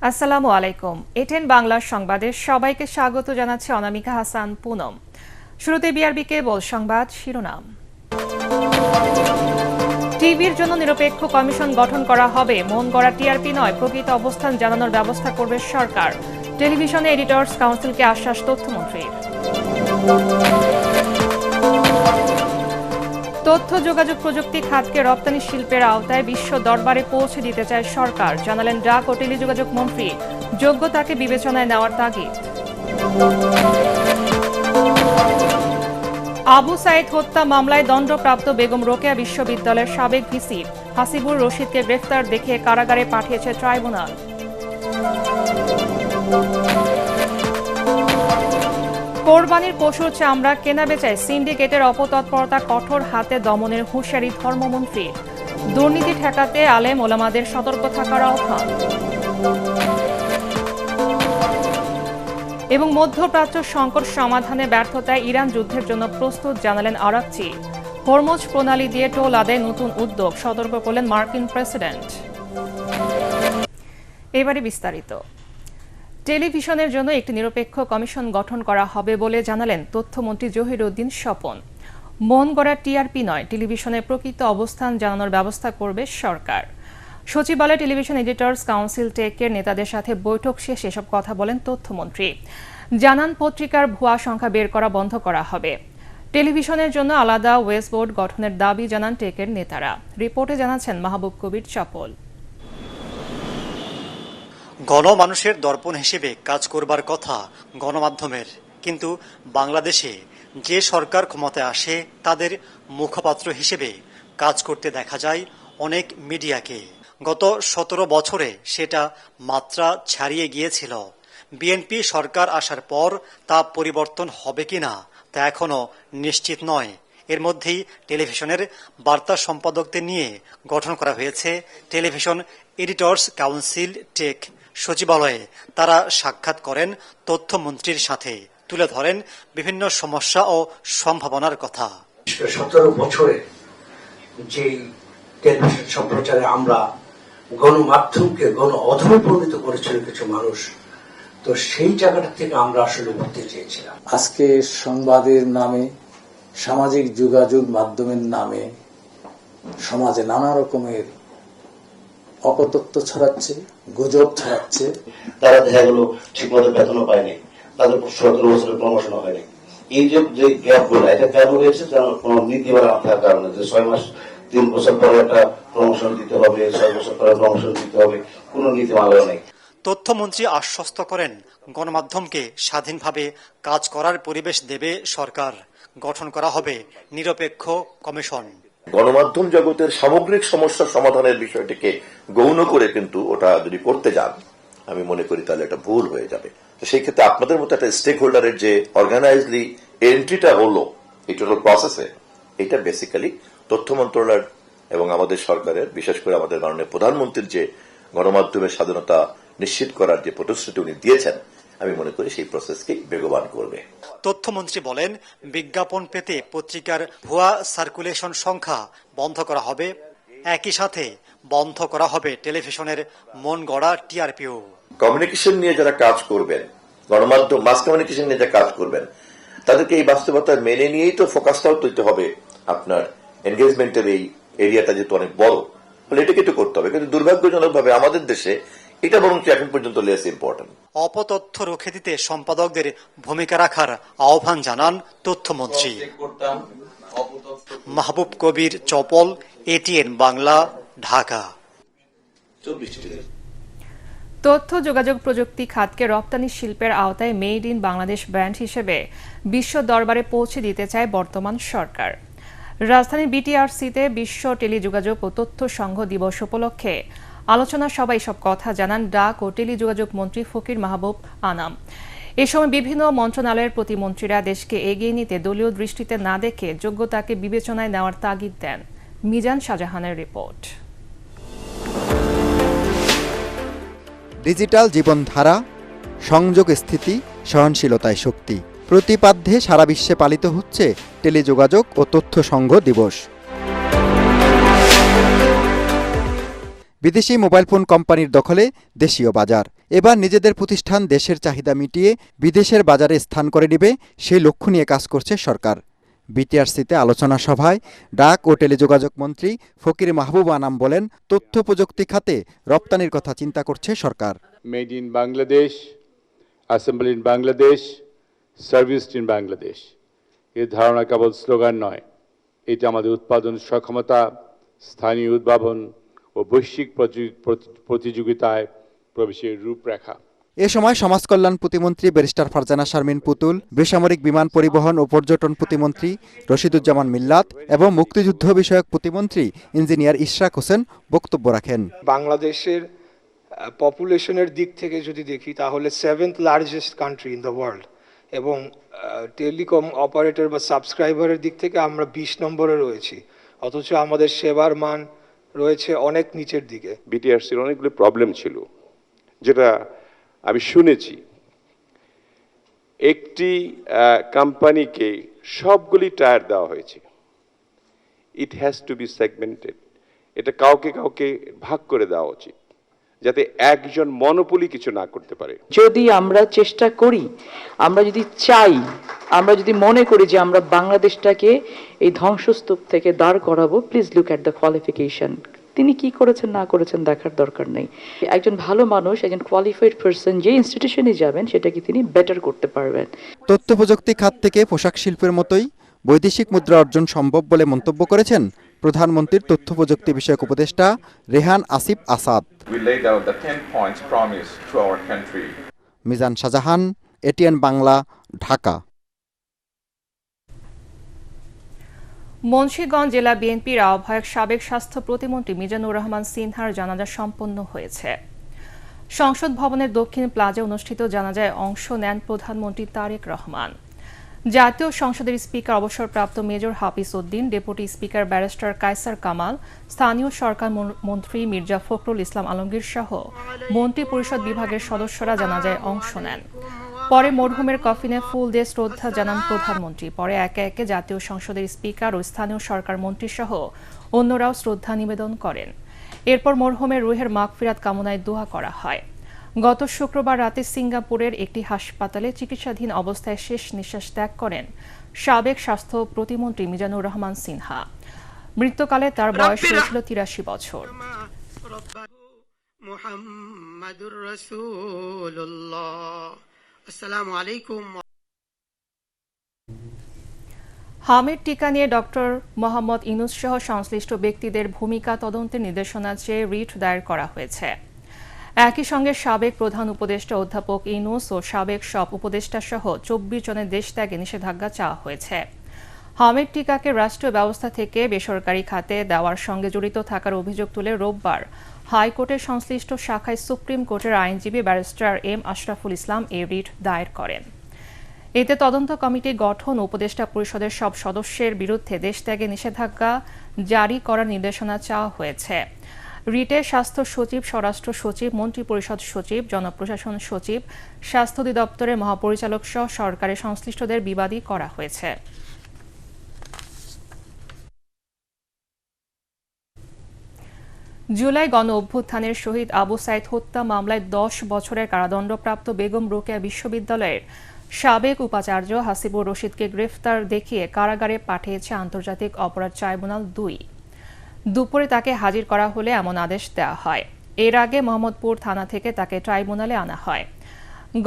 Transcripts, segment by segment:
আসসালামু আলাইকুম। এটেন বাংলার সংবাদে সবাইকে স্বাগত জানাচ্ছে অনামিকা হাসান পুনম। শুরুতে বিআরবি কেবল সংবাদ শিরোনাম। টিভির জন্য নিরপেক্ষ কমিশন গঠন করা হবে। মন গড়া টিআরপি নয়, প্রকৃত অবস্থান জানানোর ব্যবস্থা করবে সরকার। টেলিভিশনে এডিটর্স কাউন্সিলকে আশ্বাস তথ্যমন্ত্রীর। তথ্য যোগাযোগ প্রযুক্তি খাতকে রপ্তানি শিল্পের আওতায় বিশ্ব দরবারে পৌঁছে দিতে চায় সরকার, জানালেন ডাক ও টেলিযোগাযোগ মন্ত্রী। যোগ্যতাকে বিবেচনায় নেওয়ার তাগিদ। আবু সাইদ হত্যা মামলায় দণ্ডপ্রাপ্ত বেগম রোকেয়া বিশ্ববিদ্যালয়ের সাবেক ভিসি হাসিবুর রশিদকে গ্রেফতার দেখিয়ে কারাগারে পাঠিয়েছে ট্রাইব্যুনাল। কোরবানির পশুর চামড়া কেনাবেচায় সিন্ডিকেটের অপতৎপরতা কঠোর হাতে দমনের হুঁশিয়ারি ধর্মমন্ত্রী। দুর্নীতি ঠেকাতে আলেম ওলামাদের সতর্ক থাকার আহ্বান। এবং মধ্যপ্রাচ্য সংকট সমাধানে ব্যর্থতায় ইরান যুদ্ধের জন্য প্রস্তুত, জানালেন আরাকচি। হরমুজ প্রণালী দিয়ে টোল আদায় নতুন উদ্যোগ, সতর্ক করলেন মার্কিন প্রেসিডেন্ট। এবারে বিস্তারিত। টেলিভিশনের জন্য একটি নিরপেক্ষ কমিশন গঠন করা হবে বলে জানালেন তথ্যমন্ত্রী জহিরউদ্দিন স্বপন। মন গড়া টিআরপি নয়, টেলিভিশনের প্রকৃত অবস্থান জানানোর ব্যবস্থা করবে সরকার। সচিবালয়ে টেলিভিশন এডিটর্স কাউন্সিল টেকের নেতাদের সাথে বৈঠক শেষে এসব কথা বলেন তথ্যমন্ত্রী। জানান পত্রিকার ভুয়া সংখ্যা বের করা বন্ধ করা হবে। টেলিভিশনের জন্য আলাদা ওয়েস বোর্ড গঠনের দাবি জানান টেকের নেতারা। রিপোর্টে জানাচ্ছেন মাহবুব কবির চপল। গণমানুষের দর্পণ হিসেবে কাজ করবার কথা গণমাধ্যমের, কিন্তু বাংলাদেশে যে সরকার ক্ষমতায় আসে তাদের মুখপাত্র হিসেবে কাজ করতে দেখা যায় অনেক মিডিয়াকে। গত 17 বছরে সেটা মাত্রা ছাড়িয়ে গিয়েছিল। বিএনপি সরকার আসার পর তা পরিবর্তন হবে কিনা তা এখনো নিশ্চিত নয়। এর মধ্যেই টেলিভিশনের বার্তা সম্পাদকদের নিয়ে গঠন করা হয়েছে টেলিভিশন এডিটর্স কাউন্সিল টেক। সচিবালয়ে তারা সাক্ষাৎ করেন তথ্যমন্ত্রীর সাথে, তুলে ধরেন বিভিন্ন সমস্যা ও সম্ভাবনার কথা। 17 বছরে যে টেলিভিশন সম্প্রচারে আমরা গণমাধ্যমকে গণ অধমে পরিণত করেছিল কিছু মানুষ, তো সেই জায়গাটা থেকে আমরা আসলে উঠতে চেয়েছিলাম। আজকে সংবাদের নামে, সামাজিক যোগাযোগ মাধ্যমের নামে সমাজে নানা রকমের অপতথ্য ছড়াচ্ছে, গুজব ছড়াচ্ছে। তারা দেখা গেল ঠিক মতো বেতনও পায়নি, তাদের 17 বছরের প্রমোশন হয়নি। এই যে গ্যাপ গুলো, এটা কেন হয়েছে? কোন নীতিমালা না থাকার কারণে, যে 6 মাস 3 বছর পরে একটা প্রমোশন দিতে হবে, 6 বছর পরে প্রমোশন দিতে হবে, কোন নীতিমালা নেই। তথ্যমন্ত্রী আশ্বস্ত করেন গণমাধ্যমকে স্বাধীনভাবে কাজ করার পরিবেশ দেবে সরকার। গঠন করা হবে নিরপেক্ষ কমিশন। গণমাধ্যম জগতের সামগ্রিক সমস্যা সমাধানের বিষয়টিকে গৌণ করে কিন্তু ওটা যদি করতে যান, আমি মনে করি তাহলে এটা ভুল হয়ে যাবে। তো সেই ক্ষেত্রে আপনাদের মতো একটা স্টেক হোল্ডারের যে অর্গানাইজলি এন্ট্রিটা হলো এই টোটাল প্রসেসে, এটা বেসিক্যালি তথ্য মন্ত্রণালয় এবং আমাদের সরকারের, বিশেষ করে আমাদের মাননীয় প্রধানমন্ত্রীর যে গণমাধ্যমের স্বাধীনতা নিশ্চিত করার যে প্রতিশ্রুতি উনি দিয়েছেন, আমি মনে করি সেই প্রসেসকে বেগবান করবে। তথ্যমন্ত্রী বলেন, বিজ্ঞাপন পেতে পত্রিকার ভুয়া সার্কুলেশন সংখ্যা বন্ধ করা হবে। একই সাথে বন্ধ করা হবে টেলিভিশনের মন গড়া টিআরপিও। কমিউনিকেশন নিয়ে যারা কাজ করবেন, গণমাধ্যম মাস কমিউনিকেশন নিয়ে যারা কাজ করবেন, তাদেরকে এই বাস্তবতা মেনে নিয়েই তো ফোকাসটাও তৈরি হবে। আপনার এনগেজমেন্টের এই এরিয়াটা যেহেতু অনেক বড়, ফলে এটাকে তো করতে হবে। কিন্তু দুর্ভাগ্যজনকভাবে আমাদের দেশে এটা বরং এখন পর্যন্ত লেস ইম্পর্টেন্ট। অপতথ্য রুখে দিতে সম্পাদকদের ভূমিকা রাখার আহ্বান জানান তথ্যমন্ত্রী। মাহবুব কবির চপল, এটিএন বাংলা, ঢাকা। তথ্য যোগাযোগ প্রযুক্তি খাতকে রপ্তানি শিল্পের আওতায় মেড ইন বাংলাদেশ ব্র্যান্ড হিসেবে বিশ্ব দরবারে পৌঁছে দিতে চায় বর্তমান সরকার। রাজধানীর বিটিআরসিতে বিশ্ব টেলিযোগাযোগ ও তথ্য সংঘ দিবস উপলক্ষে আলোচনা সভায় সব কথা জানান ডাক ও টেলিযোগাযোগ মন্ত্রী ফকির মাহবুব আনাম। এ সময় বিভিন্ন মন্ত্রণালয়ের প্রতিমন্ত্রীরা দেশকে এগিয়ে নিতে দলীয় দৃষ্টিতে না দেখে যোগ্যতাকে বিবেচনায় নেওয়ার তাগিদ দেন। মিজান শাহজাহানের রিপোর্ট। ডিজিটাল জীবনধারা, সংযোগ স্থিতি, সহনশীলতায় শক্তি প্রতিপাদ্যে সারা বিশ্বে পালিত হচ্ছে টেলিযোগাযোগ ও তথ্য সংঘ দিবস। বিদেশি মোবাইল ফোন কোম্পানির দখলে দেশীয় বাজার। এবার নিজেদের প্রতিষ্ঠান দেশের চাহিদা মিটিয়ে বিদেশের বাজারে স্থান করে নেবে সেই লক্ষ্য নিয়ে কাজ করছে সরকার। বিটিআরসিতে আলোচনা সভায় ডাক ও টেলিযোগাযোগ মন্ত্রী ফকির মাহবুব আনাম বলেন, তথ্য প্রযুক্তি খাতে রপ্তানির কথা চিন্তা করছে সরকার। Made in Bangladesh, assemble in Bangladesh, serviced in Bangladesh, এই ধারণা কেবল স্লোগান নয়, এটা আমাদের উৎপাদন সক্ষমতা, স্থানীয় উদ্ভাবন ও বৈশ্বিক প্রতিযোগিতায় প্রবেশের রূপরেখা। এ সময় সমাজ কল্যাণ প্রতিমন্ত্রী ব্যারিস্টার ফারজানা শারমিন পুতুল, বেসামরিক বিমান পরিবহন ও পর্যটন প্রতিমন্ত্রী রশিদুজ্জামান মিল্লাত এবং মুক্তিযুদ্ধ বিষয়ক প্রতিমন্ত্রী ইঞ্জিনিয়ার ইশরাক হোসেন বক্তব্য রাখেন। বাংলাদেশের পপুলেশনের দিক থেকে যদি দেখি তাহলে 7th largest country in the world, এবং টেলিকম অপারেটর বা সাবস্ক্রাইবারের দিক থেকে আমরা 20 নম্বরে রয়েছি, অথচ আমাদের সেবার মান রয়েছে অনেক নিচের দিকে। বিটিআরসির অনেকগুলো প্রবলেম ছিল, যেটা আমি শুনেছি। একটি কোম্পানিকে সবগুলি টায়ার দেওয়া হয়েছে। It has to be segmented. এটা কাউকে কাউকে ভাগ করে দেওয়া উচিত, যাতে একজন মনোপলি কিছু না করতে পারে। যদি আমরা চেষ্টা করি, আমরা যদি চাই, আমরা যদি মনে করি যে আমরা বাংলাদেশটাকে এই ধ্বংসস্তূপ থেকে দাঁড় করাবো, please look at the qualification. তিনি কি করেছেন না করেছেন দেখার দরকার নেই। একজন ভালো মানুষ, একজন কোয়ালিফাইড পারসন যে ইনস্টিটিউশনে যাবেন সেটাকে তিনি বেটার করতে পারবেন। তথ্য প্রযুক্তি খাত থেকে পোশাক শিল্পের মতোই বৈদেশিক মুদ্রা অর্জন সম্ভব বলে মন্তব্য করেছেন প্রধানমন্ত্রীর তথ্য প্রযুক্তি বিষয়ক উপদেষ্টা রেহান আসিফ আসাদ। মিজান শাহজাহান, এটিএন বাংলা, ঢাকা। মুন্সিগঞ্জ জেলা বিএনপির আহ্বায়ক সাবেক স্বাস্থ্য প্রতিমন্ত্রী মিজানুর রহমান সিনহার জানাজা সম্পন্ন হয়েছে। সংসদ ভবনের দক্ষিণ প্লাজায় অনুষ্ঠিত জানাজায় অংশ নেন প্রধানমন্ত্রী তারেক রহমান। জাতীয় সংসদের স্পিকার অবসরপ্রাপ্ত major Hafiz Uddin, deputy speaker barrister Kaiser Kamal, স্থানীয় সরকার মন্ত্রী মির্জা ফখরুল ইসলাম আলমগীর সহ মন্ত্রী পরিষদ বিভাগের সদস্যরা জানাজায় অংশ নেন। পরে মরহুমের কফিনে ফুল দিয়ে শ্রদ্ধা জানান প্রধানমন্ত্রী। পরে একে একে জাতীয় সংসদের স্পিকার ও স্থানীয় সরকার মন্ত্রী সহ অন্যরাও শ্রদ্ধা নিবেদন করেন। এরপর মরহুমের রুহের মাগফিরাত কামনায় দোয়া করা হয়। গত শুক্রবার রাতে সিঙ্গাপুরের একটি হাসপাতালে চিকিৎসাধীন অবস্থায় শেষ নিঃশ্বাস ত্যাগ করেন সাবেক স্বাস্থ্য প্রতিমন্ত্রী মিজানুর রহমান সিনহা। মৃত্যুকালে তার বয়স হয়েছিল 83 বছর। হামিদ টিকা নিয়ে ডক্টর মোহাম্মদ ইউনূস সহ সংশ্লিষ্ট ব্যক্তিদের ভূমিকা তদন্তের নির্দেশনা চেয়ে রিট দায়ের করা হয়েছে। একই সঙ্গে সাবেক প্রধান উপদেষ্টা অধ্যাপক ইউনূস ও সাবেক সব উপদেষ্টা সহ 24 জনের দেশ ত্যাগে নিষেধাজ্ঞা চাওয়া হয়েছে। হামিদ টিকাকে রাষ্ট্রীয় ব্যবস্থা থেকে বেসরকারি খাতে দেওয়ার সঙ্গে জড়িত থাকার অভিযোগ তুলে রোববার হাইকোর্টের সংশ্লিষ্ট শাখায় সুপ্রিম কোর্টের আইনজীবী ব্যারিস্টার এম আশরাফুল ইসলাম এই রিট দায়ের করেন। এতে তদন্ত কমিটি গঠন, উপদেষ্টা পরিষদের সব সদস্যের বিরুদ্ধে দেশ ত্যাগে নিষেধাজ্ঞা জারি করার নির্দেশনা চাওয়া হয়েছে। রিটে স্বাস্থ্য সচিব, স্বরাষ্ট্র সচিব, মন্ত্রিপরিষদ সচিব, জনপ্রশাসন সচিব, স্বাস্থ্য অধিদপ্তরের মহাপরিচালক সহ সরকারের সংশ্লিষ্টদের বিবাদী করা হয়েছে। জুলাই গণ অভ্যুত্থানের শহীদ আবু সাইদ হত্যা মামলায় 10 বছরের কারাদণ্ডপ্রাপ্ত বেগম রোকেয়া বিশ্ববিদ্যালয়ের সাবেক উপাচার্য হাসিবুর রশিদকে গ্রেফতার দেখিয়ে কারাগারে পাঠিয়েছে আন্তর্জাতিক অপরাধ ট্রাইব্যুনাল 2। দুপুরে তাকে হাজির করা হলে এমন আদেশ দেওয়া হয়। এর আগে মোহাম্মদপুর থানা থেকে তাকে ট্রাইব্যুনালে আনা হয়।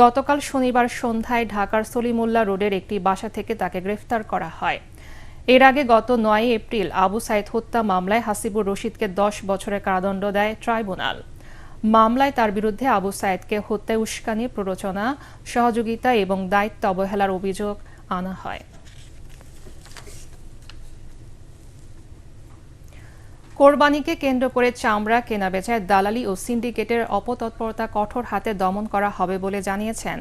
গতকাল শনিবার সন্ধ্যায় ঢাকার সলিমুল্লাহ রোডের একটি বাসা থেকে তাকে গ্রেফতার করা হয়। এর আগে গত 9 এপ্রিল আবু সাইদ হত্যা মামলায় হাসিবুর রশিদকে 10 বছরের কারাদণ্ড দেয় ট্রাইব্যুনাল। মামলায় তার বিরুদ্ধে আবু সাইদকে হত্যায় উস্কানি, প্ররোচনা, সহযোগিতা এবং দায়িত্ব অবহেলার অভিযোগ আনা হয়। কোরবানিকে কেন্দ্র করে চামড়া কেনাবেচায় দালালি ও সিন্ডিকেটের অপতৎপরতা কঠোর হাতে দমন করা হবে বলে জানিয়েছেন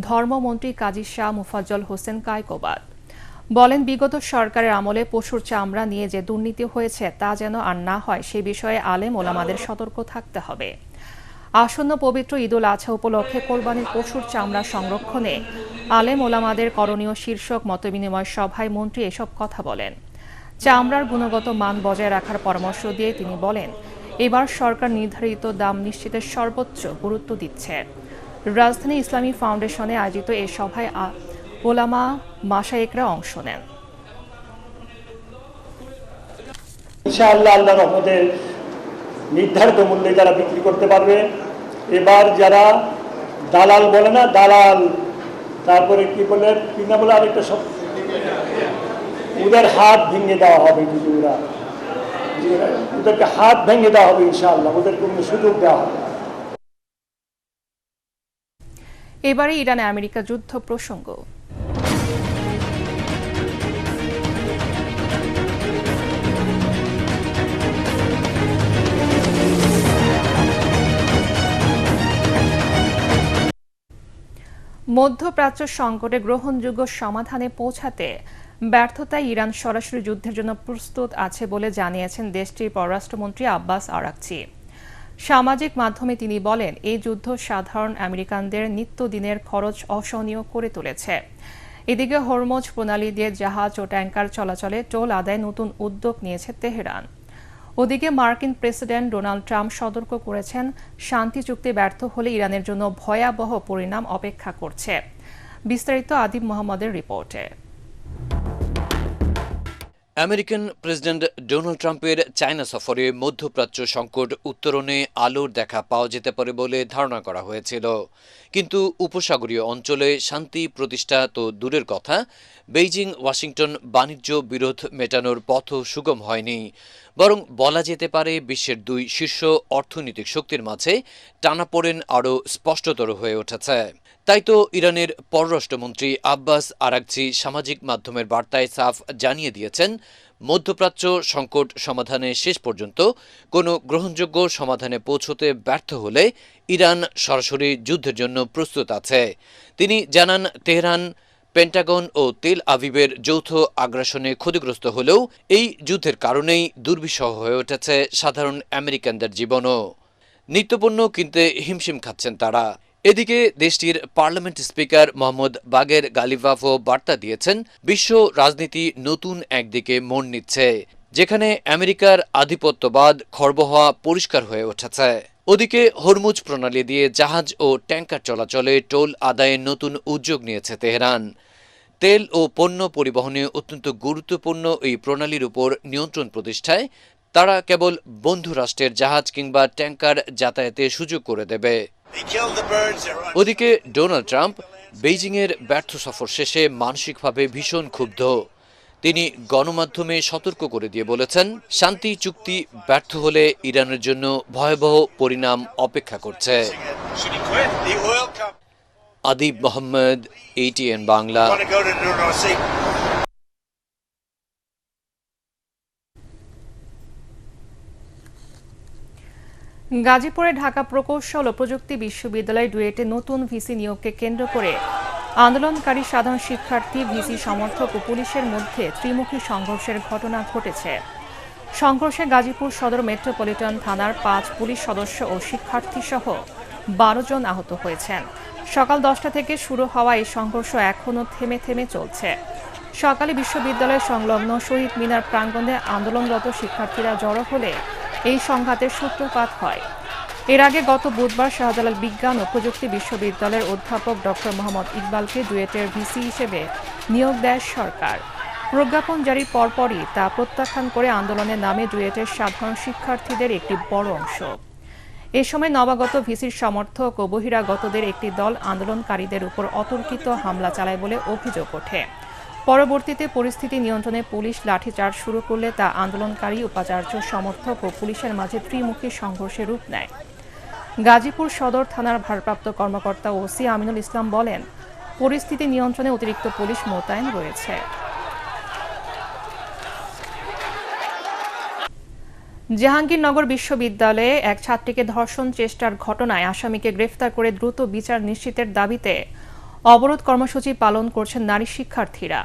ধর্মমন্ত্রী কাজী শাহ মুফাজ্জল হোসেন কায়কোবাদ। বলেন, বিগত সরকারের আমলে পশুর চামড়া নিয়ে যে দুর্নীতি হয়েছে তা যেন আর না হয় সে বিষয়ে আলেম ওলামাদের সতর্ক থাকতে হবে। আসন্ন পবিত্র ঈদুল আজহা উপলক্ষে কোরবানির পশুর চামড়া সংরক্ষণে আলেম ওলামাদের করণীয় শীর্ষক মতবিনিময় সভায় মন্ত্রী এসব কথা বলেন। চামড়ার গুণগত মান বজায় রাখার পরামর্শ দিয়ে তিনি বলেন, এবার সরকার নির্ধারিত দাম নিশ্চিতের সর্বোচ্চ গুরুত্ব দিচ্ছে। রাজধানী ইসলামী ফাউন্ডেশনে আয়োজিত এ সভায় ওলামা মাশায়েখরা অংশ নেন। ইনশাআল্লাহ আল্লাহর রহমতে নির্ধারিত মূল্যে যারা বিক্রি করতে পারবে। এবার যারা দালাল বলে না, দালাল তারপরে কি বলে কি না বলে আরেকটা সব, ওদের হাত ভেঙে দেওয়া হবে। যদি ওদেরকে হাত ভেঙে দেওয়া হবে ইনশাআল্লাহ, ওদেরকে কোনো সুযোগ দেওয়া হবে। এবারে ইরান আমেরিকা যুদ্ধ প্রসঙ্গ। মধ্যপ্রাচ্য সংকটে গ্রহণযোগ্য সমাধানে পৌঁছাতে ব্যর্থতায় ইরান সরাসরি যুদ্ধের জন্য প্রস্তুত আছে বলে জানিয়েছেন দেশটির পররাষ্ট্রমন্ত্রী আব্বাস আরাকচি। সামাজিক মাধ্যমে তিনি বলেন, এই যুদ্ধ সাধারণ আমেরিকানদের নিত্যদিনের খরচ অসহনীয় করে তুলেছে। এদিকে হরমুজ প্রণালী দিয়ে জাহাজ ও ট্যাঙ্কার চলাচলে টোল আদায়ে নতুন উদ্যোগ নিয়েছে তেহরান। ওদিকে মার্কিন প্রেসিডেন্ট ডোনাল্ড ট্রাম্প সতর্ক করেছেন, শান্তি চুক্তি ব্যর্থ হলে ইরানের জন্য ভয়াবহ পরিণাম অপেক্ষা করছে। বিস্তারিত আদিব মোহাম্মদের রিপোর্টে। আমেরিকান প্রেসিডেন্ট ডোনাল্ড ট্রাম্পের চায়না সফরে মধ্যপ্রাচ্য সংকট উত্তরণে আলোর দেখা পাওয়া যেতে পারে বলে ধারণা করা হয়েছিল, কিন্তু উপসাগরীয় অঞ্চলে শান্তি প্রতিষ্ঠা তো দূরের কথা, বেইজিং ওয়াশিংটন বাণিজ্য বিরোধ মেটানোর পথও সুগম হয়নি। বরং বলা যেতে পারে বিশ্বের দুই শীর্ষ অর্থনৈতিক শক্তির মাঝে টানাপোড়েন আরও স্পষ্টতর হয়ে উঠেছে। তাই তো ইরানের পররাষ্ট্রমন্ত্রী আব্বাস আরাকচি সামাজিক মাধ্যমের বার্তায় সাফ জানিয়ে দিয়েছেন, মধ্যপ্রাচ্য সংকট সমাধানে শেষ পর্যন্ত কোনো গ্রহণযোগ্য সমাধানে পৌঁছতে ব্যর্থ হলে ইরান সরাসরি যুদ্ধের জন্য প্রস্তুত আছে। তিনি জানান, তেহরান, পেন্টাগন ও তেল আভিভের যৌথ আগ্রাসনে ক্ষতিগ্রস্ত হলেও এই যুদ্ধের কারণেই দুর্বিষহ হয়ে উঠেছে সাধারণ আমেরিকানদের জীবনও। নিত্যপণ্য কিনতে হিমশিম খাচ্ছেন তারা। এদিকে দেশটির পার্লামেন্ট স্পিকার মোহাম্মদ বাগের গালিভাফও বার্তা দিয়েছেন, বিশ্ব রাজনীতি নতুন একদিকে মোড় নিচ্ছে, যেখানে আমেরিকার আধিপত্যবাদ খর্ব হওয়া পরিষ্কার হয়ে উঠেছে। ওদিকে হরমুজ প্রণালী দিয়ে জাহাজ ও ট্যাঙ্কার চলাচলে টোল আদায়ে নতুন উদ্যোগ নিয়েছে তেহরান। তেল ও পণ্য পরিবহনে অত্যন্ত গুরুত্বপূর্ণ এই প্রণালীর উপর নিয়ন্ত্রণ প্রতিষ্ঠায় তারা কেবল বন্ধু রাষ্ট্রের জাহাজ কিংবা ট্যাঙ্কার যাতায়াতে সুযোগ করে দেবে। ওদিকে ডোনাল্ড ট্রাম্প বেইজিংয়ের ব্যর্থ সফর শেষে মানসিকভাবে ভীষণ ক্ষুব্ধ। তিনি গণমাধ্যমে সতর্ক করে দিয়ে বলেছেন, শান্তি চুক্তি ব্যর্থ হলে ইরানের জন্য ভয়াবহ পরিণাম অপেক্ষা করছে। আদিব মোহাম্মদ, ATN বাংলা। গাজীপুরে ঢাকা প্রকৌশল ও প্রযুক্তি বিশ্ববিদ্যালয় ডুয়েটে নতুন ভিসি নিয়োগকে কেন্দ্র করে আন্দোলনকারী সাধারণ শিক্ষার্থী, ভিসি সমর্থক ও পুলিশের মধ্যে ত্রিমুখী সংঘর্ষের ঘটনা ঘটেছে। সংঘর্ষে গাজীপুর সদর মেট্রোপলিটন থানার 5 পুলিশ সদস্য ও শিক্ষার্থী সহ 12 জন আহত হয়েছেন। সকাল 10টা থেকে শুরু হওয়া এই সংঘর্ষ এখনও থেমে চলছে। সকালে বিশ্ববিদ্যালয় সংলগ্ন শহীদ মিনার প্রাঙ্গণে আন্দোলনরত শিক্ষার্থীরা জড়ো হলে এই সংঘাতের সূত্রপাত হয়। এর আগে গত বুধবার শাহজালাল বিজ্ঞান ও প্রযুক্তি বিশ্ববিদ্যালয়ের অধ্যাপক ডক্টর মোহাম্মদ ইকবালকে ডুয়েটের ভিসি হিসেবে নিয়োগ দেয় সরকার। প্রজ্ঞাপন জারির পরপরই তা প্রত্যাখ্যান করে আন্দোলনের নামে ডুয়েটের সাধারণ শিক্ষার্থীদের একটি বড় অংশ। এ সময় নবাগত ভিসির সমর্থক ও বহিরাগতদের একটি দল আন্দোলনকারীদের উপর অতর্কিত হামলা চালায় বলে অভিযোগ ওঠে। পরবর্তীতে পরিস্থিতি নিয়ন্ত্রণে পুলিশ লাঠিচার্জ শুরু করলে তা আন্দোলনকারী, উপাচার্য, সমর্থক ও পুলিশের মাঝে ত্রিমুখী সংঘর্ষে রূপ নেয়। গাজীপুর সদর থানার ভারপ্রাপ্ত কর্মকর্তা ওসি আমিনুল ইসলাম বলেন, পরিস্থিতি নিয়ন্ত্রণে অতিরিক্ত পুলিশ মোতায়েন রয়েছে। জাহাঙ্গীরনগর বিশ্ববিদ্যালয়ে এক ছাত্রীকে ধর্ষণ চেষ্টার ঘটনায় আসামিকে গ্রেফতার করে দ্রুত বিচার নিশ্চিতের দাবিতে অবরোধ কর্মসূচি পালন করছেন নারী শিক্ষার্থীরা।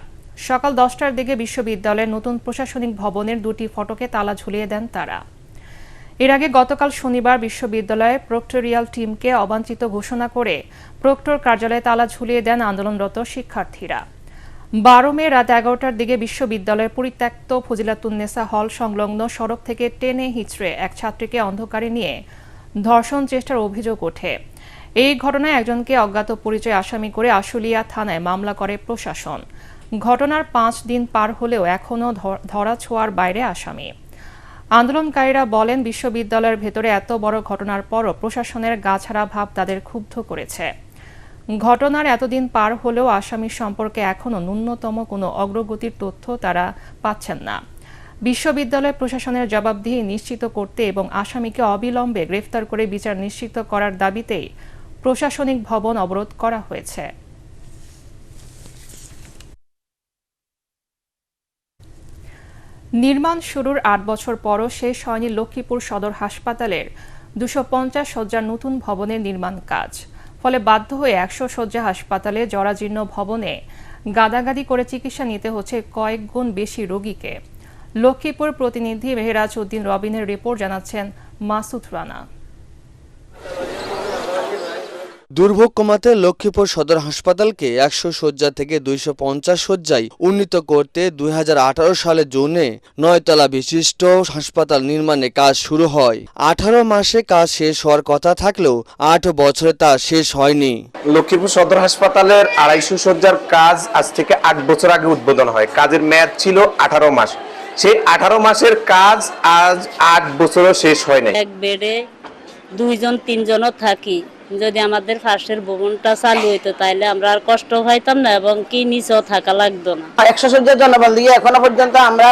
সকাল 10টার দিকে বিশ্ববিদ্যালয়ের নতুন প্রশাসনিক ভবনের 2টি ফটকে তালা ঝুলিয়ে দেন তারা। এর আগে গতকাল শনিবার বিশ্ববিদ্যালয়ের প্রক্টরিয়াল টিমকে অবাঞ্ছিত ঘোষণা করে প্রক্টর কার্যালয়ে তালা ঝুলিয়ে দেন আন্দোলনরত শিক্ষার্থীরা। 12 মে রাত 11টার দিকে বিশ্ববিদ্যালয়ের পরিত্যক্ত ফজিলাতুন্নেসা হল সংলগ্ন সড়ক থেকে টেনে হিঁচড়ে এক ছাত্রীকে অন্ধকারে নিয়ে ধর্ষণ চেষ্টার অভিযোগ ওঠে। এই ঘটনায় একজনকে অজ্ঞাত পরিচয় আসামি করে আশুলিয়া থানায় মামলা করে প্রশাসন। ঘটনার 5 দিন পার হলেও এখনও ধরাছোঁয়ার বাইরে আসামি। আন্দোলনকারীরা বলেন, বিশ্ববিদ্যালয়ের ভেতরে এত বড় ঘটনার পরও প্রশাসনের গাছাড়া ভাব তাদের ক্ষুব্ধ করেছে। ঘটনার এতদিন পার হলেও আসামি সম্পর্কে এখনও ন্যূনতম কোনো অগ্রগতির তথ্য তারা পাচ্ছেন না। বিশ্ববিদ্যালয় প্রশাসনের জবাবদিহি নিশ্চিত করতে এবং আসামিকে অবিলম্বে গ্রেফতার করে বিচার নিশ্চিত করার দাবিতেই প্রশাসনিক ভবন অবরোধ করা হয়েছে। নির্মাণ শুরুর 8 বছর পরও শেষ হয়নি লক্ষ্মীপুর সদর হাসপাতালের 250 শয্যার নতুন ভবনের নির্মাণ কাজ। ফলে বাধ্য হয়ে 100 শয্যা হাসপাতালে জরাজীর্ণ ভবনে গাদাগাদি করে চিকিৎসা নিতে হচ্ছে কয়েক গুণ বেশি রোগীকে। লক্ষ্মীপুর প্রতিনিধি মেহেরাজ উদ্দিন রবিনের রিপোর্ট জানাচ্ছেন মাসুদ রানা। দুর্ভোগ কমাতে লক্ষ্মীপুর সদর হাসপাতালকে 100 শয্যা থেকে 250 শয্যায় উন্নীত করতে 2018 সালে জুনে 9 তলা বিশিষ্ট হাসপাতাল নির্মাণে কাজ শুরু হয়। 18 মাসে কাজ শেষ হওয়ার কথা থাকলেও 8 বছরে তা শেষ হয়নি। লক্ষ্মীপুর সদর হাসপাতালের 250 শয্যার কাজ আজ থেকে 8 বছর আগে উদ্বোধন হয়। কাজের মেয়াদ ছিল 18 মাস। সেই 18 মাসের কাজ আজ 8 বছরও শেষ হয় না। এক বেডে 2-3 জনও থাকি। যদি আমাদের ফার্স্টের ভবনটা চালু হইতো তাহলে আমরা আর কষ্ট হইতাম না এবং কি নিচেও থাকা লাগতো না। 100 শয্যার জনবল দিয়ে এখনো পর্যন্ত আমরা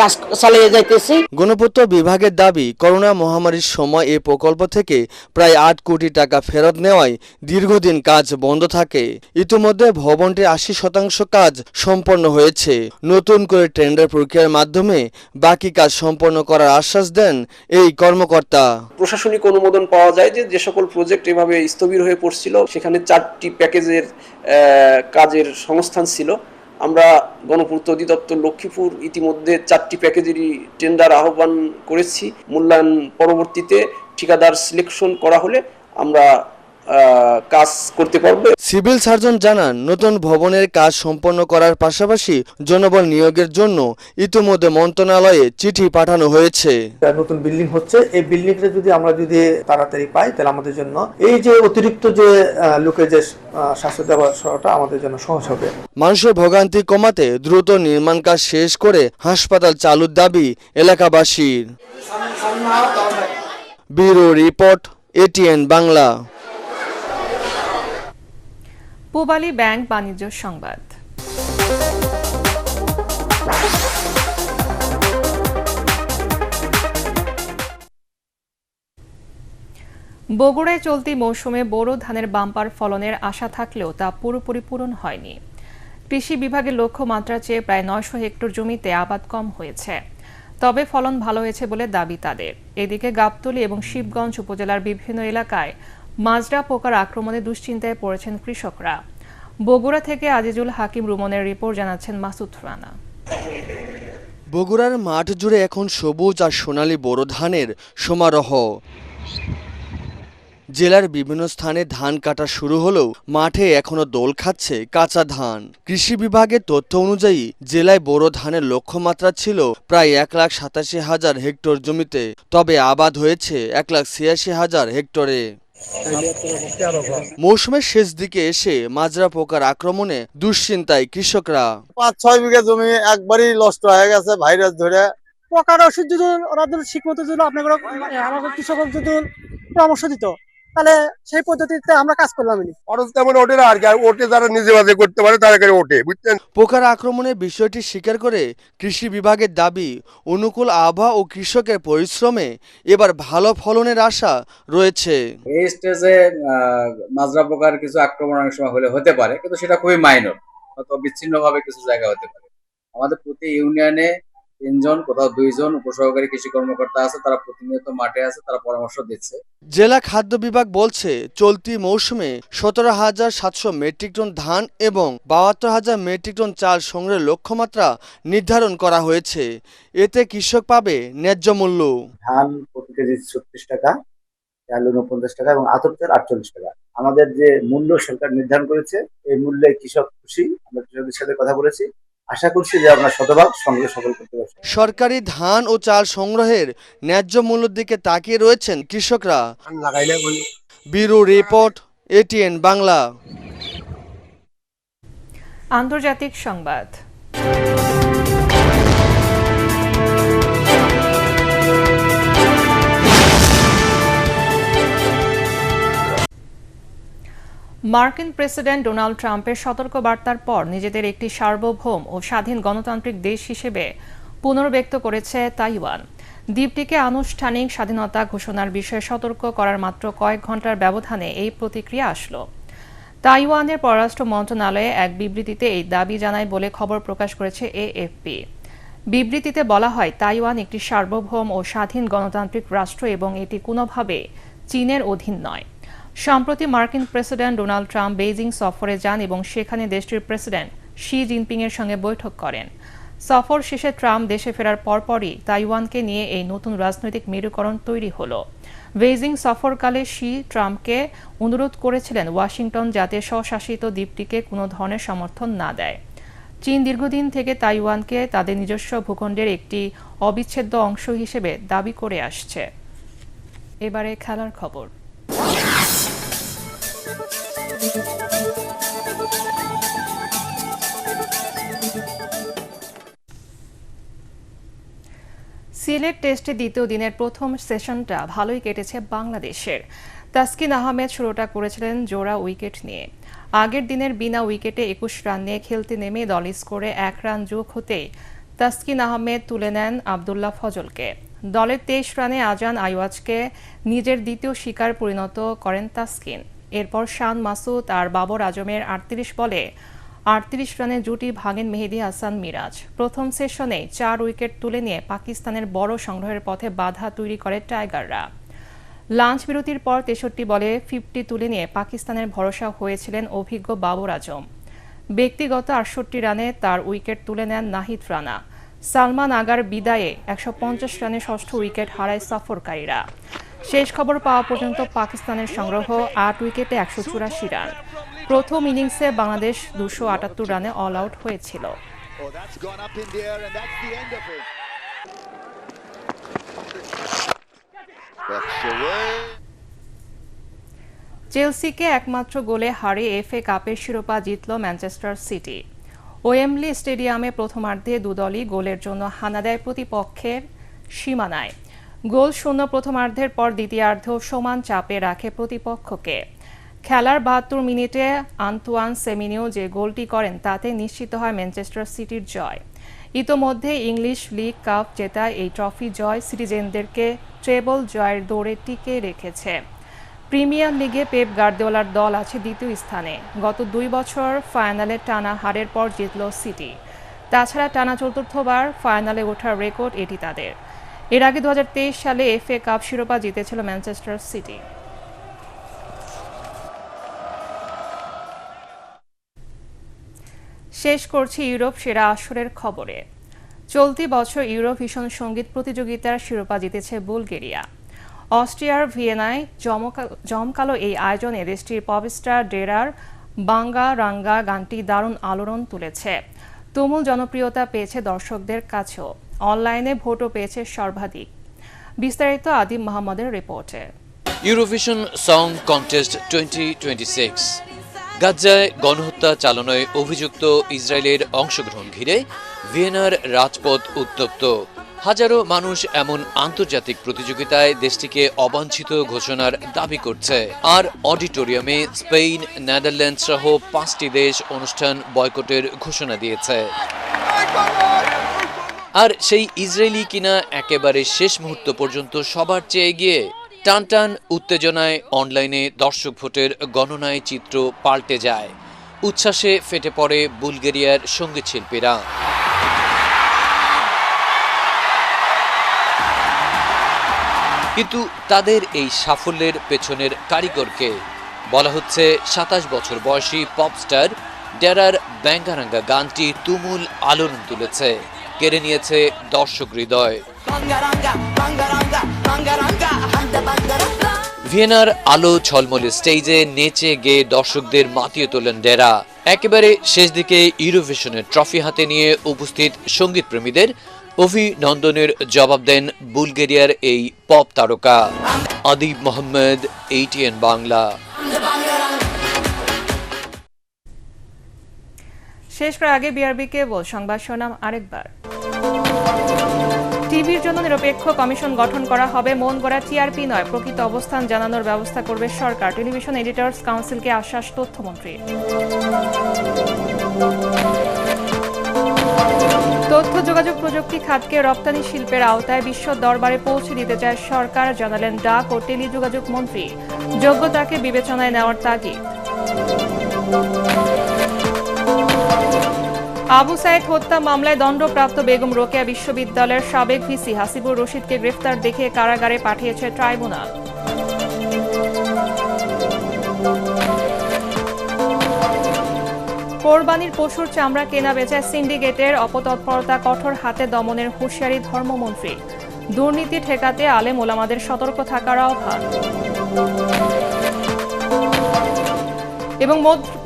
কাজ চালিয়ে যাইতেছি। গণপূর্ত বিভাগের দাবি, করোনা মহামারীর সময় এই প্রকল্প থেকে প্রায় 8 কোটি টাকা ফেরত নেওয়ায় দীর্ঘদিন কাজ বন্ধ থাকে। ইতিমধ্যে ভবনটির 80% কাজ সম্পন্ন হয়েছে। নতুন করে টেন্ডার প্রক্রিয়ার মাধ্যমে বাকি কাজ সম্পন্ন করার আশ্বাস দেন এই কর্মকর্তা। প্রশাসনিক অনুমোদন পাওয়া যায় যে সকল প্রজেক্ট এভাবে স্থবির হয়ে পড়ছিল, সেখানে 4টি প্যাকেজের কাজের সংস্থান ছিল। আমরা গণপূর্ত অধিদপ্তর লক্ষ্মীপুর ইতিমধ্যে 4টি প্যাকেজেরই টেন্ডার আহ্বান করেছি। মূল্যায়ন পরবর্তীতে ঠিকাদার সিলেকশন করা হলে আমরা কাজ করতে পারবে। সিভিল সার্জন জানান, নতুন ভবনের কাজ সম্পন্ন করার পাশাপাশি জনবল নিয়োগের জন্য ইতিমধ্যে মন্ত্রণালয়ে চিঠি পাঠানো হয়েছে। নতুন বিল্ডিং হচ্ছে, এই বিল্ডিংটা যদি তাড়াতাড়ি পাই তাহলে আমাদের জন্য এই যে অতিরিক্ত যে লোকের যে স্বাস্থ্য দেওয়াটা আমাদের জন্য সহজ হবে। মানুষের ভোগান্তি কমাতে দ্রুত নির্মাণ কাজ শেষ করে হাসপাতাল চালুর দাবি এলাকাবাসীর। Bureau report, ATN Bangla. Pubali bank বাণিজ্য সংবাদ। বগুড়ায় চলতি মৌসুমে বোরো ধানের বাম্পার ফলনের আশা থাকলেও তা পুরোপুরি পূরণ হয়নি। কৃষি বিভাগের লক্ষ্যমাত্রার চেয়ে প্রায় 900 হেক্টর জমিতে আবাদ কম হয়েছে। তবে ফলন ভালো হয়েছে বলে দাবি তাদের। এদিকে গাবতলী এবং শিবগঞ্জ উপজেলার বিভিন্ন এলাকায় মাজরা পোকার আক্রমণে দুশ্চিন্তায় পড়েছেন কৃষকরা। বগুড়া থেকে আজিজুল হাকিম রুমনের রিপোর্ট জানাচ্ছেন মাসুদ রানা। বগুড়ার মাঠ জুড়ে এখন সবুজ আর সোনালী বোরো ধানের সমারোহ। জেলার বিভিন্ন স্থানে ধান কাটা শুরু হলেও মাঠে এখনো দোল খাচ্ছে কাঁচা ধান। কৃষি বিভাগের তথ্য অনুযায়ী জেলায় বোরো ধানের লক্ষ্যমাত্রা ছিল প্রায় 1,87,000 হেক্টর জমিতে, তবে আবাদ হয়েছে 1,86,000 হেক্টরে। মৌসুমের শেষ দিকে এসে মাজরা পোকার আক্রমণে দুশ্চিন্তায় কৃষকরা। 5-6 বিঘা জমি একবারই নষ্ট হয়ে গেছে ভাইরাস ধরে। পোকার ওষুধ যদি ওরা ঠিক মতো যদি আপনাদের আমাদের কৃষক যদি পরামর্শ দিত তাহলে সেই পদ্ধতিতে আমরা কাজ করলাম। খরচ তেমন ওঠে না, আর ওঠে যারা নিজে বাজে করতে পারে তারা ওঠে, বুঝছেন। পোকার আক্রমণের বিষয়টি স্বীকার করে কৃষি বিভাগের দাবি, অনুকূল আবহাওয়া ও কৃষকের পরিশ্রমে এবার ভালো ফলনের আশা রয়েছে। এই স্টেজে মাজরা পোকার কিছু আক্রমণ অনেক সময় হলে হতে পারে, কিন্তু সেটা খুবই মাইনর, হয়তো বিচ্ছিন্নভাবে কিছু জায়গা হতে পারে। আমাদের প্রতি ইউনিয়নে 3 জন, কোথাও 2 জন উপসহকারী কৃষি কর্মকর্তা আছে, তারা প্রতিনিয়ত মাঠে আছে, তারা পরামর্শ দিচ্ছে। জেলা খাদ্য বিভাগ বলছে, চলতি মৌসুমে 17,700 মেট্রিক টন ধান এবং 72,000 মেট্রিক টন চাল সংগ্রহের লক্ষ্যমাত্রা নির্ধারণ করা হয়েছে। এতে কৃষক পাবে ন্যায্য মূল্য। ধান প্রতি কেজি 36 টাকা, চাল 49 টাকা এবং আতপ চাল 48 টাকা। আমাদের যে মূল্য সরকার নির্ধারণ করেছে, এই মূল্যে কৃষক খুশি। আমরা কৃষকদের সাথে কথা বলেছি, আশা করছি যে আমরা শতভাগ সংগ্রহ সফল করতে পারব। সরকারি ধান ও চাল সংগ্রহের ন্যায্য মূল্যের দিকে তাকিয়ে রয়েছেন কৃষকরা। Bureau report, ATN Bangla. আন্তর্জাতিক সংবাদ। মার্কিন প্রেসিডেন্ট ডোনাল্ড ট্রাম্পের সতর্কবার্তার পর নিজেদের একটি সার্বভৌম ও স্বাধীন গণতান্ত্রিক দেশ হিসেবে পুনর্ব্যক্ত করেছে তাইওয়ান। দ্বীপটিকে আনুষ্ঠানিক স্বাধীনতা ঘোষণার বিষয়ে সতর্ক করার মাত্র কয়েক ঘন্টার ব্যবধানে এই প্রতিক্রিয়া আসলো। তাইওয়ানের পররাষ্ট্র মন্ত্রণালয়ে এক বিবৃতিতে এই দাবি জানায় বলে খবর প্রকাশ করেছে AFP। বিবৃতিতে বলা হয়, তাইওয়ান একটি সার্বভৌম ও স্বাধীন গণতান্ত্রিক রাষ্ট্র এবং এটি কোনোভাবে চীনের অধীন নয়। সম্প্রতি মার্কিন প্রেসিডেন্ট ডোনাল্ড ট্রাম্প বেইজিং সফরে যান এবং সেখানে দেশটির প্রেসিডেন্ট শি জিনপিং এর সঙ্গে বৈঠক করেন। সফর শেষে ট্রাম্প দেশে ফেরার পরপরই তাইওয়ানকে নিয়ে এই নতুন রাজনৈতিক মেরুকরণ তৈরি হলো। বেইজিং সফরকালে শি ট্রাম্পকে অনুরোধ করেছিলেন ওয়াশিংটন যাতে স্বশাসিত দ্বীপটিকে কোনো ধরনের সমর্থন না দেয়। চীন দীর্ঘদিন থেকে তাইওয়ানকে তাদের নিজস্ব ভূখণ্ডের একটি অবিচ্ছেদ্য অংশ হিসেবে দাবি করে আসছে। এবারে খেলার খবর। সিলেট টেস্টে দ্বিতীয় দিনের প্রথম সেশনটা ভালোই কেটেছে বাংলাদেশের। তাসকিন আহমেদ শুরুটা করেছিলেন জোড়া উইকেট নিয়ে। আগের দিনের বিনা উইকেটে 21 রান নিয়ে খেলতে নেমে দল স্কোরে 1 রান যোগ হতেই তাসকিন আহমেদ তুলে নেন আবদুল্লাহ ফজলকে। দলের 23 রানে আজান আইওয়াজকে নিজের দ্বিতীয় শিকার পরিণত করেন তাসকিন। এরপর শান মাসুদ আর বাবর আজমের 38 বলে 38 রানে জুটি ভাঙেন মেহেদী হাসান মিরাজ। প্রথম সেশনে 4 উইকেট তুলে নিয়ে পাকিস্তানের বড় সংগ্রহের পথে বাধা তৈরি করে টাইগাররা। লাঞ্চ বিরতির পর 63 বলে 50 তুলে নিয়ে পাকিস্তানের ভরসা হয়েছিলেন অভিজ্ঞ বাবর আজম। ব্যক্তিগত 68 রানে তার উইকেট তুলে নেন নাহিদ রানা। সালমান আগার বিদায়ে 150 রানে ষষ্ঠ উইকেট হারায় সফরকারীরা। শেষ খবর পাওয়া পর্যন্ত পাকিস্তানের সংগ্রহ 8 উইকেটে 184 রান। প্রথম ইনিংসে বাংলাদেশ 278 রানে অল আউট হয়েছিল। চেলসিকে একমাত্র গোলে হারিয়ে FA কাপের শিরোপা জিতল ম্যানচেস্টার সিটি। ওয়েম্বলি স্টেডিয়ামে প্রথমার্ধে দুদলই গোলের জন্য হানা দেয় প্রতিপক্ষের সীমানায়। গোল শূন্য প্রথমার্ধের পর দ্বিতীয়ার্ধেও সমান চাপে রাখে প্রতিপক্ষকে। খেলার 72 মিনিটে আন্তোয়ান সেমিনিও যে গোলটি করেন তাতে নিশ্চিত হয় ম্যানচেস্টার সিটির জয়। ইতোমধ্যে ইংলিশ লিগ কাপ জেতা এই ট্রফি জয় সিটিজেনদেরকে ট্রেবল জয়ের দৌড়ে টিকে রেখেছে। প্রিমিয়ার লিগে পেপ গার্দিওলার দল আছে দ্বিতীয় স্থানে। গত 2 বছর ফাইনালে টানা হারের পর জিতল সিটি। তাছাড়া টানা চতুর্থবার ফাইনালে ওঠার রেকর্ড এটি তাদের। এর আগে 2023 সালে FA কাপ শিরোপা জিতেছিল ম্যানচেস্টার সিটি। শেষ করছি ইউরোপ সেরা আসরের খবরে। চলতি বছর ইউরোভিশন সঙ্গীত প্রতিযোগিতার শিরোপা জিতেছে বুলগেরিয়া। অস্ট্রিয়ার ভিয়েনায় জমকালো এই আয়োজনে দেশটির পপস্টার ডেরার বাঙ্গা রাঙ্গা গানটি দারুণ আলোড়ন তুলেছে। তুমুল জনপ্রিয়তা পেয়েছে দর্শকদের কাছেও। অনলাইনে ভোটও পেয়েছে সর্বাধিক। বিস্তারিত আদিম মোহাম্মদের রিপোর্টে। ইউরোভিশন সং কন্টেস্ট 2026 গাজায় গণহত্যা চালানোয় অভিযুক্ত ইসরায়েলের অংশগ্রহণ ঘিরে ভিয়েনার রাজপথ উত্তপ্ত। হাজারো মানুষ এমন আন্তর্জাতিক প্রতিযোগিতায় দেশটিকে অবাঞ্ছিত ঘোষণার দাবি করছে। আর অডিটোরিয়ামে স্পেন, নেদারল্যান্ড সহ 5টি দেশ অনুষ্ঠান বয়কটের ঘোষণা দিয়েছে। আর সেই ইসরায়েলি কিনা একেবারে শেষ মুহূর্ত পর্যন্ত সবার চেয়ে এগিয়ে। টানটান উত্তেজনায় অনলাইনে দর্শক ভোটের গণনায় চিত্র পাল্টে যায়। উচ্ছ্বাসে ফেটে পড়ে বুলগেরিয়ার সঙ্গীত শিল্পীরা। কিন্তু তাদের এই সাফল্যের পেছনের কারিগরকে বলা হচ্ছে 27 বছর বয়সী পপস্টার ডেরার ব্যাঙ্গারাঙ্গা গানটি তুমুল আলোড়ন তুলেছে, কেড়ে নিয়েছে দর্শক হৃদয়। ভিয়েনার আলো ঝলমলে স্টেজে নেচে গেয়ে দর্শকদের মাতিয়ে তোলেন ডেরা। একেবারে শেষ দিকে ইউরোভিশনের ট্রফি হাতে নিয়ে উপস্থিত সঙ্গীত প্রেমীদের অভিনন্দনের জবাব দেন বুলগেরিয়ার এই পপ তারকা। আদিব মোহাম্মদ, ATN বাংলা। শেষ করার আগে বিআরবি কেবল সংবাদ শিরোনাম আরেকবার। টিভির জন্য নিরপেক্ষ কমিশন গঠন করা হবে, মন গড়া টিআরপি নয়, প্রকৃত অবস্থান জানানোর ব্যবস্থা করবে সরকার। টেলিভিশন এডিটর্স কাউন্সিলকে আশ্বাস তথ্যমন্ত্রী। তথ্য যোগাযোগ প্রযুক্তি খাতকে রপ্তানি শিল্পের আওতায় বিশ্ব দরবারে পৌঁছে দিতে চায় সরকার, জানালেন ডাক ও টেলিযোগাযোগ মন্ত্রী। যোগ্যতাকে বিবেচনায় নেওয়ার তাগিদ। আবু সাইদ হত্যা মামলায় দণ্ডপ্রাপ্ত বেগম রোকেয়া বিশ্ববিদ্যালয়ের সাবেক ভিসি হাসিবুর রশিদকে গ্রেফতার দেখিয়ে কারাগারে পাঠিয়েছে ট্রাইব্যুনাল। কোরবানির পশুর চামড়া কেনা বেচায় সিন্ডিকেটের অপতৎপরতা কঠোর হাতে দমনের হুঁশিয়ারি ধর্মমন্ত্রী। দুর্নীতি ঠেকাতে আলেম ওলামাদের সতর্ক থাকার আহ্বান। এবং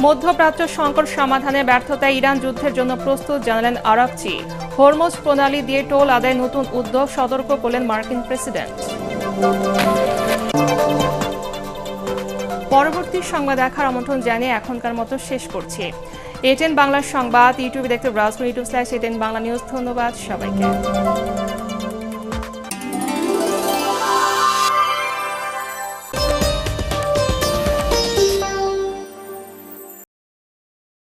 মধ্যপ্রাচ্য সংকট সমাধানে ব্যর্থতায় ইরান যুদ্ধের জন্য প্রস্তুত, জানালেন আরাকচি। হরমুজ প্রণালী দিয়ে টোল আদায় নতুন উদ্যোগ, সতর্ক করলেন মার্কিন প্রেসিডেন্ট। পরবর্তী সংবাদ দেখার আমন্ত্রণ জানিয়ে এখনকার মতো শেষ করছি। ATN বাংলার সংবাদ ইউটিউবে দেখতে ব্রাউজ করুন YouTube/ATN বাংলা নিউজ। ধন্যবাদ সবাইকে।